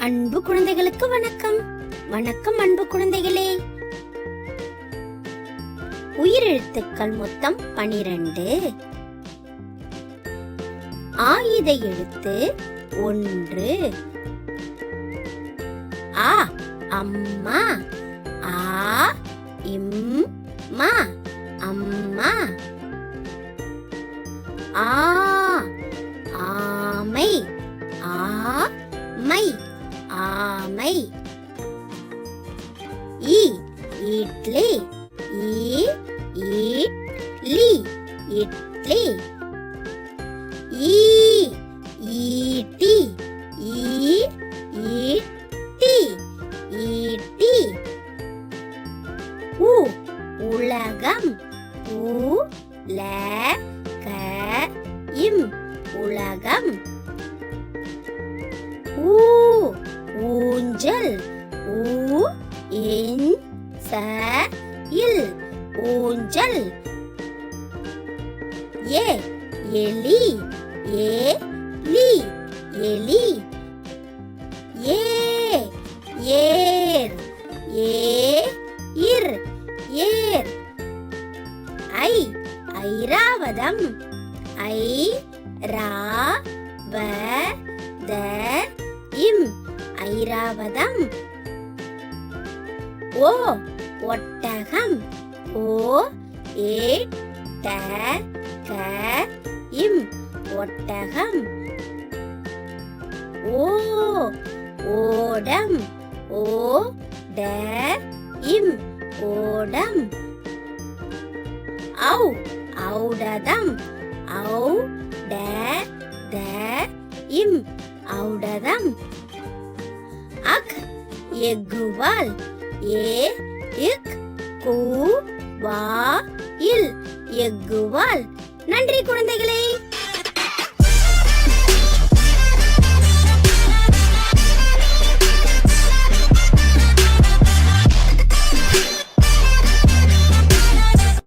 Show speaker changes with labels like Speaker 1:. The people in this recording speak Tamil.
Speaker 1: அன்பு குழந்தைகளுக்கு வணக்கம். வணக்கம் அன்பு குழந்தைகளே. உயிரெழுத்துக்கள் மொத்தம் 12. ஆயுத எழுத்து 1. ஆ அம்மா. ஆ இம்மா அம்மா. ஆ ஆமை. ஆ மை ஆமை. இ இட்லி. இட்லி இட்லி. ஈ ஈட்டி. ஈட்டி ஈட்டி. உ உலகம். உலகம் உலகம். ஊ ஊஞ்சல். ஊஞ்சல் ஊஞ்சல். ஏ எலி. ஏலி எலி. ஏ ஏர். ஏர் ஏர். ஐ ஐராவதம். ஐராவதம். ஓ ஒட்டகம். ஒட்டகம். ஓ ஓடம். ஓடம். ஔ ஔடதம். ஔடதம். அக் எக்குவால். எக்குவால் எக்குவால். நன்றி குழந்தைகளே.